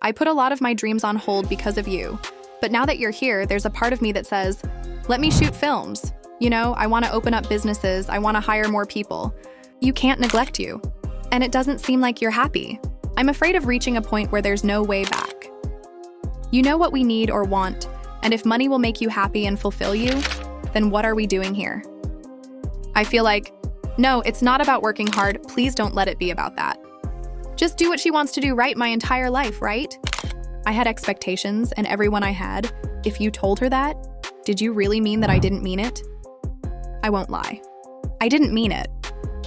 I put a lot of my dreams on hold because of you. But now that you're here, there's a part of me that says, let me shoot films. You know, I want to open up businesses. I want to hire more people. You can't neglect you. And it doesn't seem like you're happy. I'm afraid of reaching a point where there's no way back. You know what we need or want, and if money will make you happy and fulfill you, then what are we doing here? I feel like, no, it's not about working hard. Please don't let it be about that. Just do what she wants to do right my entire life, right? I had expectations, and everyone I had, if you told her that, did you really mean that I didn't mean it? I won't lie. I didn't mean it.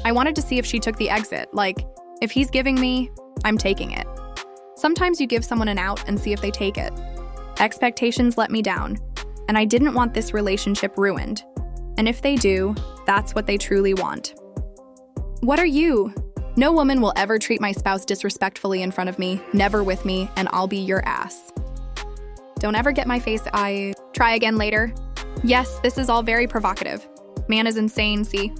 I wanted to see if she took the exit, like, if he's giving me, I'm taking it. Sometimes you give someone an out and see if they take it. Expectations let me down, and I didn't want this relationship ruined. And if they do, that's what they truly want. What are you? No woman will ever treat my spouse disrespectfully in front of me, never with me, and I'll be your ass. Don't ever get my face, try again later. Yes, this is all very provocative. Man is insane, see?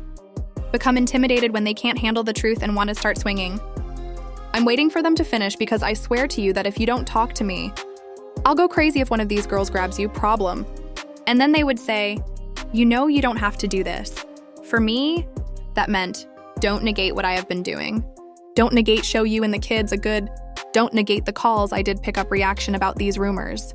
Become intimidated when they can't handle the truth and want to start swinging. I'm waiting for them to finish because I swear to you that if you don't talk to me, I'll go crazy if one of these girls grabs you, problem. And then they would say, you know you don't have to do this. For me, that meant, don't negate what I have been doing. Don't negate show you and the kids a good, don't negate the calls I did pick up reaction about these rumors.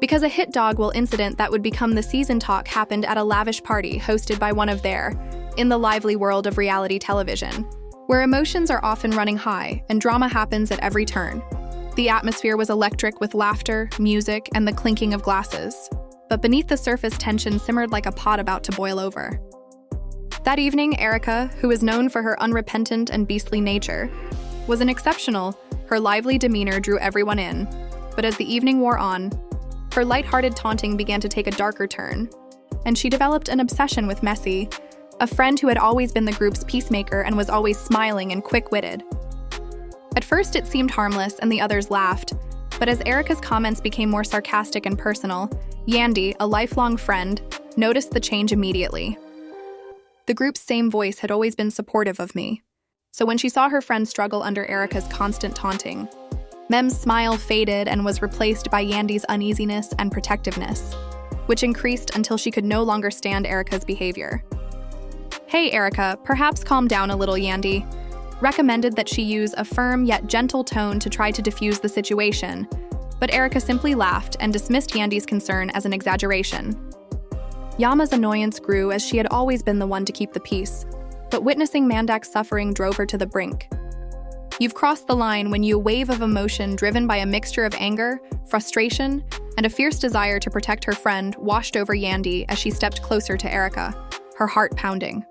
Because a hit dog will incident that would become the season talk happened at a lavish party hosted by one of their, in the lively world of reality television, where emotions are often running high and drama happens at every turn. The atmosphere was electric with laughter, music, and the clinking of glasses. But beneath the surface, tension simmered like a pot about to boil over. That evening, Erika, who is known for her unrepentant and beastly nature, was an exceptional. Her lively demeanor drew everyone in. But as the evening wore on, her lighthearted taunting began to take a darker turn, and she developed an obsession with Messi, a friend who had always been the group's peacemaker and was always smiling and quick-witted. At first, it seemed harmless and the others laughed, but as Erika's comments became more sarcastic and personal, Yandy, a lifelong friend, noticed the change immediately. The group's same voice had always been supportive of me, so when she saw her friend struggle under Erika's constant taunting, Mem's smile faded and was replaced by Yandy's uneasiness and protectiveness, which increased until she could no longer stand Erika's behavior. Hey, Erika, perhaps calm down a little, Yandy recommended that she use a firm yet gentle tone to try to diffuse the situation, but Erika simply laughed and dismissed Yandy's concern as an exaggeration. Yama's annoyance grew as she had always been the one to keep the peace, but witnessing Mandak's suffering drove her to the brink. You've crossed the line when a wave of emotion driven by a mixture of anger, frustration, and a fierce desire to protect her friend washed over Yandy as she stepped closer to Erika, her heart pounding.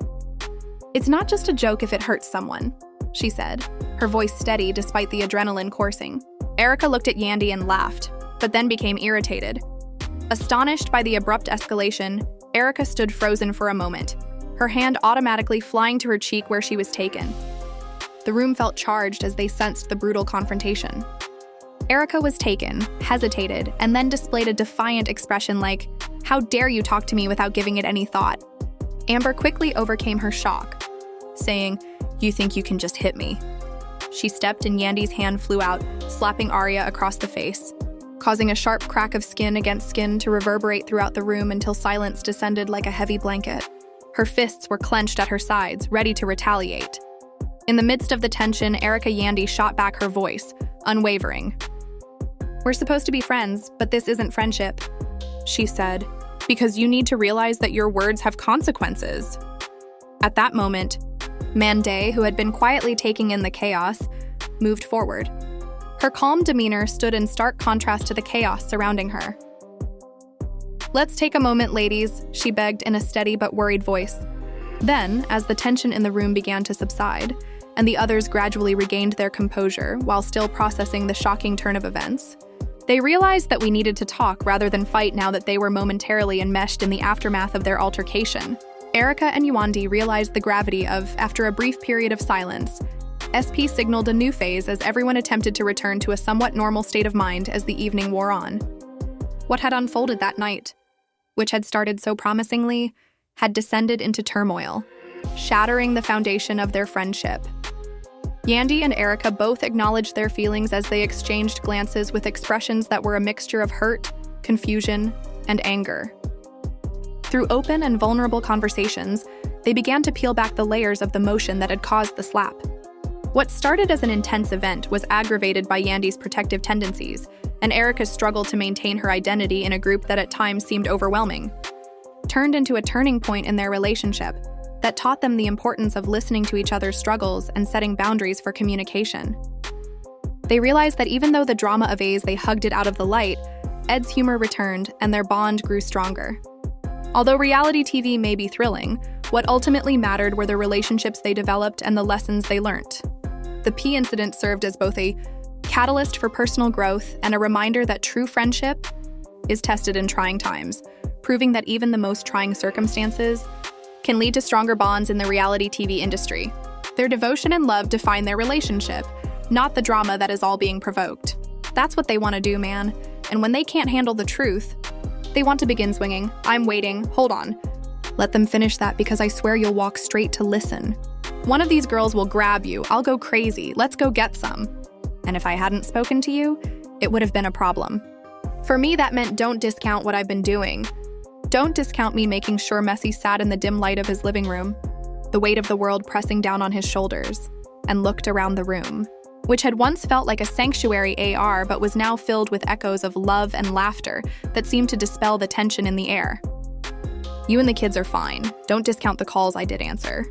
It's not just a joke if it hurts someone, she said, her voice steady despite the adrenaline coursing. Erika looked at Yandy and laughed, but then became irritated. Astonished by the abrupt escalation, Erika stood frozen for a moment, her hand automatically flying to her cheek where she was taken. The room felt charged as they sensed the brutal confrontation. Erika was taken, hesitated, and then displayed a defiant expression like, "How dare you talk to me without giving it any thought?" Amber quickly overcame her shock, saying, "You think you can just hit me?" She stepped and Yandy's hand flew out, slapping Arya across the face, causing a sharp crack of skin against skin to reverberate throughout the room until silence descended like a heavy blanket. Her fists were clenched at her sides, ready to retaliate. In the midst of the tension, Erika Yandy shot back her voice, unwavering. "We're supposed to be friends, but this isn't friendship," she said, "because you need to realize that your words have consequences." At that moment, Mendeecees, who had been quietly taking in the chaos, moved forward. Her calm demeanor stood in stark contrast to the chaos surrounding her. "Let's take a moment, ladies," she begged in a steady but worried voice. Then, as the tension in the room began to subside, and the others gradually regained their composure while still processing the shocking turn of events, they realized that we needed to talk rather than fight now that they were momentarily enmeshed in the aftermath of their altercation. Erika and Yandy realized the gravity of, after a brief period of silence, SP signaled a new phase as everyone attempted to return to a somewhat normal state of mind as the evening wore on. What had unfolded that night, which had started so promisingly, had descended into turmoil, shattering the foundation of their friendship. Yandy and Erika both acknowledged their feelings as they exchanged glances with expressions that were a mixture of hurt, confusion, and anger. Through open and vulnerable conversations, they began to peel back the layers of the emotion that had caused the slap. What started as an intense event was aggravated by Yandy's protective tendencies, and Erika's struggle to maintain her identity in a group that at times seemed overwhelming, turned into a turning point in their relationship that taught them the importance of listening to each other's struggles and setting boundaries for communication. They realized that even though the drama of A's they hugged it out of the light, Ed's humor returned and their bond grew stronger. Although reality TV may be thrilling, what ultimately mattered were the relationships they developed and the lessons they learned. The P incident served as both a catalyst for personal growth and a reminder that true friendship is tested in trying times, proving that even the most trying circumstances can lead to stronger bonds in the reality TV industry. Their devotion and love define their relationship, not the drama that is all being provoked. That's what they want to do, man. And when they can't handle the truth, they want to begin swinging. I'm waiting. Hold on. Let them finish that because I swear you'll walk straight to listen. One of these girls will grab you. I'll go crazy. Let's go get some. And if I hadn't spoken to you, it would have been a problem. For me, that meant don't discount what I've been doing. Don't discount me making sure Messi sat in the dim light of his living room, the weight of the world pressing down on his shoulders, and looked around the room, which had once felt like a sanctuary AR but was now filled with echoes of love and laughter that seemed to dispel the tension in the air. You and the kids are fine. Don't discount the calls I did answer.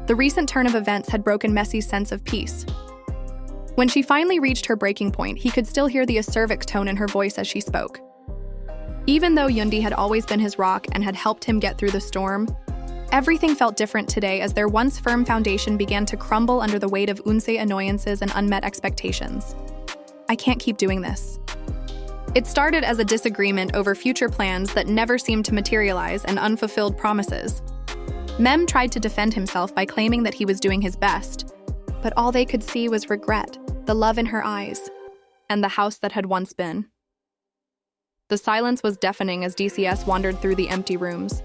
The recent turn of events had broken Messi's sense of peace. When she finally reached her breaking point, he could still hear the acerbic tone in her voice as she spoke. Even though Yandy had always been his rock and had helped him get through the storm, everything felt different today as their once firm foundation began to crumble under the weight of unse annoyances and unmet expectations. I can't keep doing this. It started as a disagreement over future plans that never seemed to materialize and unfulfilled promises. Mem tried to defend himself by claiming that he was doing his best, but all they could see was regret, the love in her eyes, and the house that had once been. The silence was deafening as DCS wandered through the empty rooms,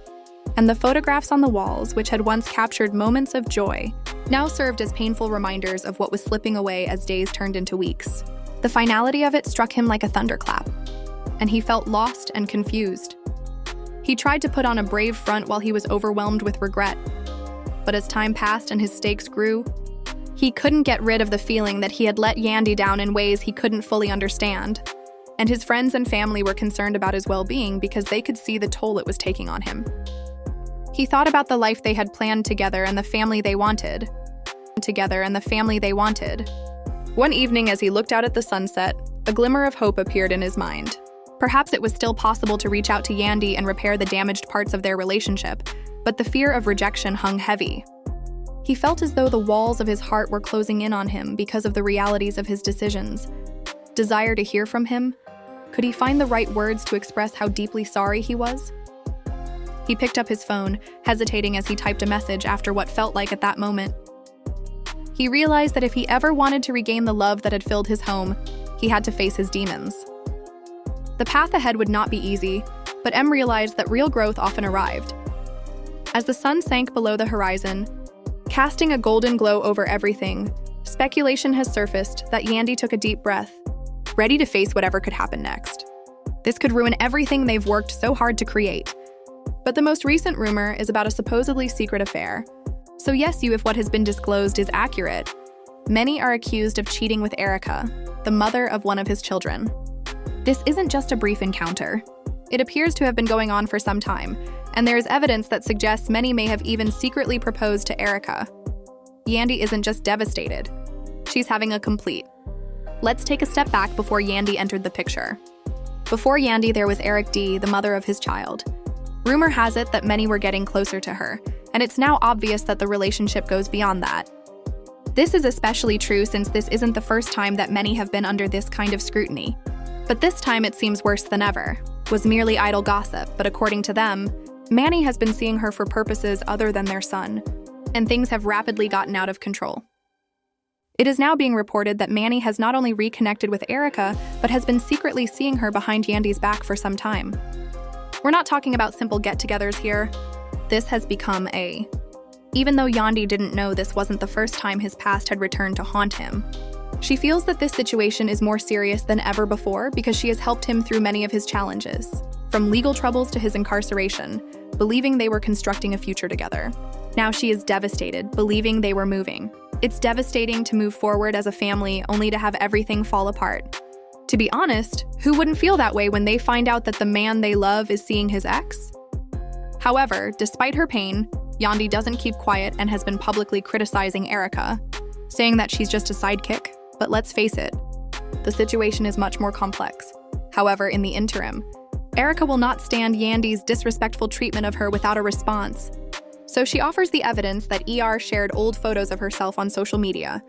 and the photographs on the walls, which had once captured moments of joy, now served as painful reminders of what was slipping away as days turned into weeks. The finality of it struck him like a thunderclap, and he felt lost and confused. He tried to put on a brave front while he was overwhelmed with regret, but as time passed and his stakes grew, he couldn't get rid of the feeling that he had let Yandy down in ways he couldn't fully understand. And his friends and family were concerned about his well-being because they could see the toll it was taking on him. He thought about the life they had planned together and the family they wanted. One evening, as he looked out at the sunset, a glimmer of hope appeared in his mind. Perhaps it was still possible to reach out to Yandy and repair the damaged parts of their relationship, but the fear of rejection hung heavy. He felt as though the walls of his heart were closing in on him because of the realities of his decisions. Desire to hear from him? Could he find the right words to express how deeply sorry he was? He picked up his phone, hesitating as he typed a message after what felt like at that moment. He realized that if he ever wanted to regain the love that had filled his home, he had to face his demons. The path ahead would not be easy, but M realized that real growth often arrived. As the sun sank below the horizon, casting a golden glow over everything, speculation has surfaced that Yandy took a deep breath, ready to face whatever could happen next. This could ruin everything they've worked so hard to create. But the most recent rumor is about a supposedly secret affair. So yes, if what has been disclosed is accurate, many are accused of cheating with Erika, the mother of one of his children. This isn't just a brief encounter. It appears to have been going on for some time, and there is evidence that suggests many may have even secretly proposed to Erika. Yandy isn't just devastated. She's having a complete. Let's take a step back before Yandy entered the picture. Before Yandy, there was Erika D, the mother of his child. Rumor has it that many were getting closer to her, and it's now obvious that the relationship goes beyond that. This is especially true since this isn't the first time that many have been under this kind of scrutiny. But this time it seems worse than ever. Was merely idle gossip, but according to them, Manny has been seeing her for purposes other than their son, and things have rapidly gotten out of control. It is now being reported that Manny has not only reconnected with Erika, but has been secretly seeing her behind Yandy's back for some time. We're not talking about simple get-togethers here. This has become a even though Yandy didn't know this wasn't the first time his past had returned to haunt him. She feels that this situation is more serious than ever before because she has helped him through many of his challenges, from legal troubles to his incarceration, believing they were constructing a future together. Now she is devastated, believing they were moving. It's devastating to move forward as a family only to have everything fall apart. To be honest, who wouldn't feel that way when they find out that the man they love is seeing his ex? However, despite her pain, Yandy doesn't keep quiet and has been publicly criticizing Erika, saying that she's just a sidekick. But let's face it, the situation is much more complex. However, in the interim, Erika will not stand Yandy's disrespectful treatment of her without a response. So she offers the evidence that ER shared old photos of herself on social media,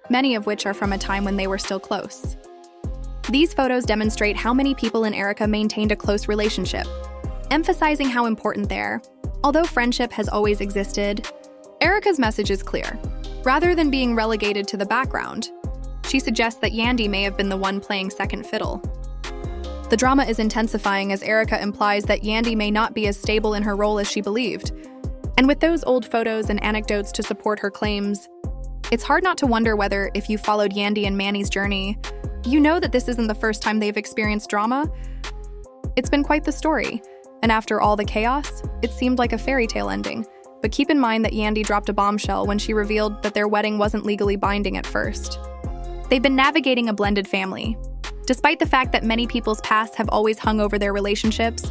many of which are from a time when they were still close. These photos demonstrate how many people and Erika maintained a close relationship, emphasizing how important they're. Although friendship has always existed, Erika's message is clear. Rather than being relegated to the background, she suggests that Yandy may have been the one playing second fiddle. The drama is intensifying as Erika implies that Yandy may not be as stable in her role as she believed. And with those old photos and anecdotes to support her claims, it's hard not to wonder whether, if you followed Yandy and Manny's journey, you know that this isn't the first time they've experienced drama. It's been quite the story, and after all the chaos, it seemed like a fairy tale ending. But keep in mind that Yandy dropped a bombshell when she revealed that their wedding wasn't legally binding at first. They've been navigating a blended family. Despite the fact that many people's pasts have always hung over their relationships,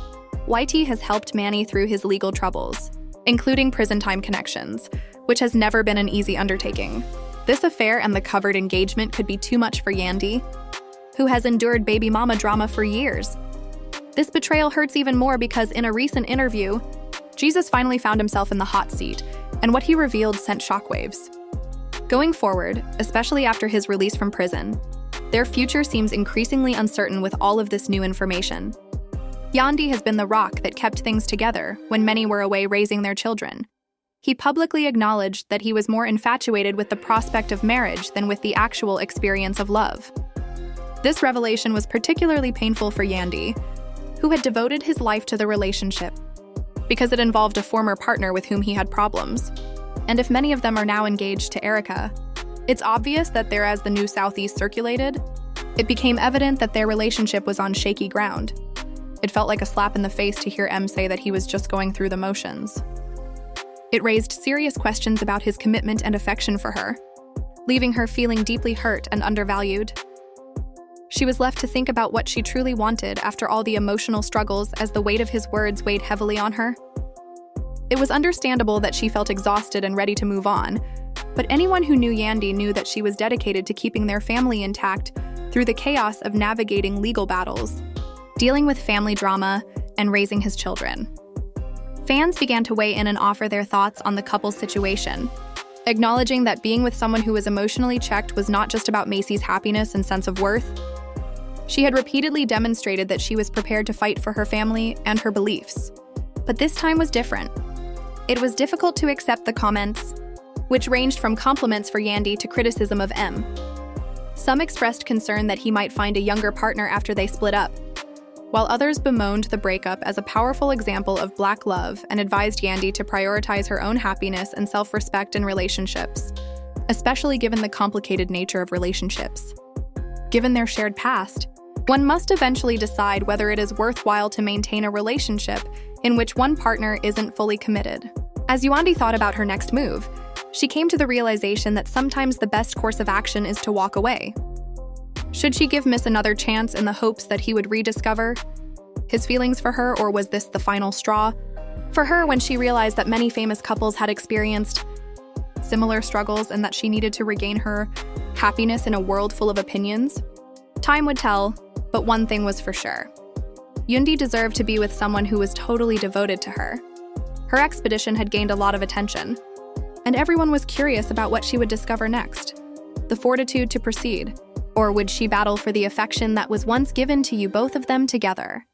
YT has helped Manny through his legal troubles, including prison time connections, which has never been an easy undertaking. This affair and the covered engagement could be too much for Yandy, who has endured baby mama drama for years. This betrayal hurts even more because in a recent interview, Jesus finally found himself in the hot seat, and what he revealed sent shockwaves. Going forward, especially after his release from prison, their future seems increasingly uncertain with all of this new information. Yandy has been the rock that kept things together when many were away raising their children. He publicly acknowledged that he was more infatuated with the prospect of marriage than with the actual experience of love. This revelation was particularly painful for Yandy, who had devoted his life to the relationship, because it involved a former partner with whom he had problems. And if many of them are now engaged to Erika, it's obvious that there, as the new Southeast circulated, it became evident that their relationship was on shaky ground. It felt like a slap in the face to hear M say that he was just going through the motions. It raised serious questions about his commitment and affection for her, leaving her feeling deeply hurt and undervalued. She was left to think about what she truly wanted after all the emotional struggles as the weight of his words weighed heavily on her. It was understandable that she felt exhausted and ready to move on, but anyone who knew Yandy knew that she was dedicated to keeping their family intact through the chaos of navigating legal battles, dealing with family drama, and raising his children. Fans began to weigh in and offer their thoughts on the couple's situation, acknowledging that being with someone who was emotionally checked was not just about Macy's happiness and sense of worth. She had repeatedly demonstrated that she was prepared to fight for her family and her beliefs. But this time was different. It was difficult to accept the comments, which ranged from compliments for Yandy to criticism of M. Some expressed concern that he might find a younger partner after they split up, while others bemoaned the breakup as a powerful example of Black love and advised Yandy to prioritize her own happiness and self-respect in relationships, especially given the complicated nature of relationships. Given their shared past, one must eventually decide whether it is worthwhile to maintain a relationship in which one partner isn't fully committed. As Yandy thought about her next move, she came to the realization that sometimes the best course of action is to walk away. Should she give Miss another chance in the hopes that he would rediscover his feelings for her, or was this the final straw? For her, when she realized that many famous couples had experienced similar struggles and that she needed to regain her happiness in a world full of opinions, time would tell, but one thing was for sure. Yandy deserved to be with someone who was totally devoted to her. Her expedition had gained a lot of attention, and everyone was curious about what she would discover next. The fortitude to proceed, or would she battle for the affection that was once given to you both of them together?